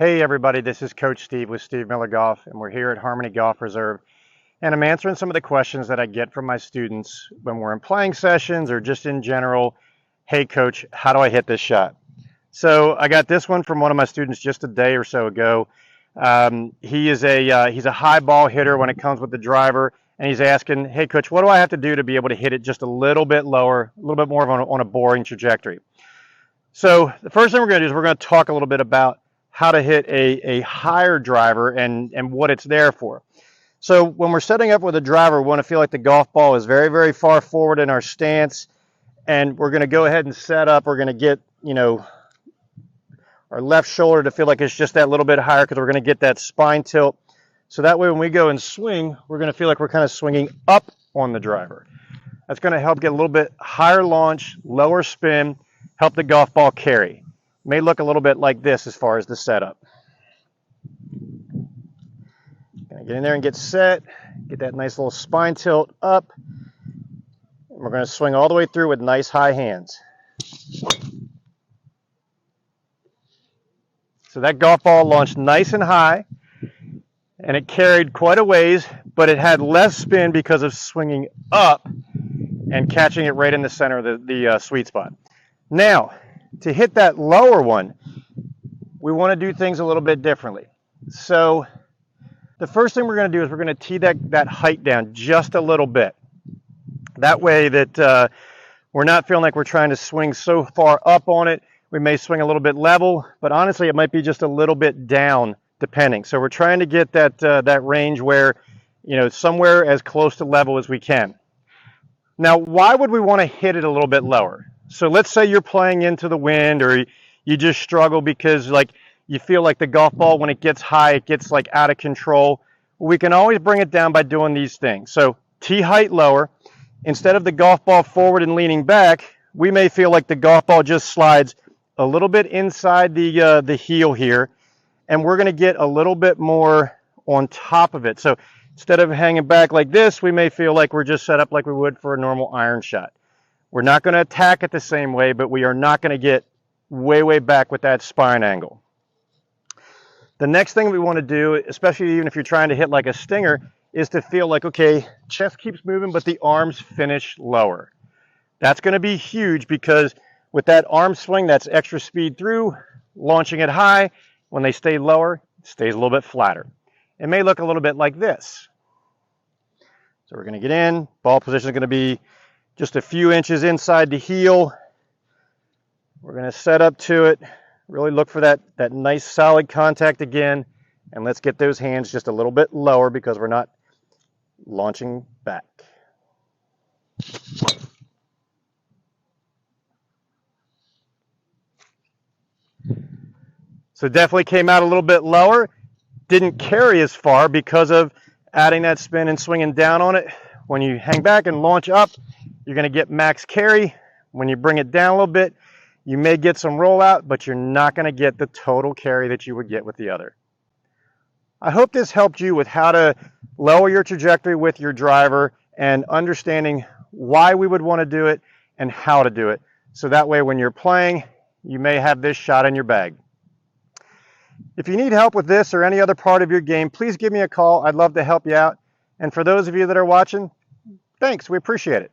Hey everybody, this is Coach Steve with Steve Miller Golf, and we're here at Harmony Golf Reserve, and I'm answering some of the questions that I get from my students when we're in playing sessions or just in general. Hey Coach, how do I hit this shot? So I got this one from one of my students just a day or so ago. He's a high ball hitter when it comes with the driver, and he's asking, hey Coach, what do I have to do to be able to hit it just a little bit lower, a little bit more on a boring trajectory? So the first thing we're going to do is we're going to talk a little bit about how to hit a higher driver and what it's there for. So when we're setting up with a driver, we want to feel like the golf ball is very, very far forward in our stance, and we're going to go ahead and set up. We're going to get, our left shoulder to feel like it's just that little bit higher because we're going to get that spine tilt. So that way when we go and swing, we're going to feel like we're kind of swinging up on the driver. That's going to help get a little bit higher launch, lower spin, help the golf ball carry. May look a little bit like this as far as the setup. Gonna get in there and get set, get that nice little spine tilt up. And we're going to swing all the way through with nice high hands. So that golf ball launched nice and high, and it carried quite a ways, but it had less spin because of swinging up and catching it right in the center of the sweet spot. Now, to hit that lower one, we want to do things a little bit differently. So the first thing we're going to do is we're going to tee that height down just a little bit. That way that we're not feeling like we're trying to swing so far up on it. We may swing a little bit level, but honestly it might be just a little bit down depending. So we're trying to get that range where, somewhere as close to level as we can. Now, why would we want to hit it a little bit lower? So let's say you're playing into the wind, or you just struggle because you feel like the golf ball, when it gets high, it gets out of control. We can always bring it down by doing these things. So tee height lower. Instead of the golf ball forward and leaning back, we may feel like the golf ball just slides a little bit inside the heel here, and we're going to get a little bit more on top of it. So instead of hanging back like this, we may feel like we're just set up like we would for a normal iron shot. We're not going to attack it the same way, but we are not going to get way, way back with that spine angle. The next thing we want to do, especially even if you're trying to hit like a stinger, is to feel like, okay, chest keeps moving, but the arms finish lower. That's going to be huge because with that arm swing, that's extra speed through, launching it high. When they stay lower, it stays a little bit flatter. It may look a little bit like this. So we're going to get in. Ball position is going to be just a few inches inside the heel. We're going to set up to it. Really look for that nice solid contact again. And let's get those hands just a little bit lower because we're not launching back. So definitely came out a little bit lower. Didn't carry as far because of adding that spin and swinging down on it. When you hang back and launch up, you're going to get max carry. When you bring it down a little bit, you may get some rollout, but you're not going to get the total carry that you would get with the other. I hope this helped you with how to lower your trajectory with your driver and understanding why we would want to do it and how to do it. So that way when you're playing, you may have this shot in your bag. If you need help with this or any other part of your game, please give me a call. I'd love to help you out. And for those of you that are watching, thanks. We appreciate it.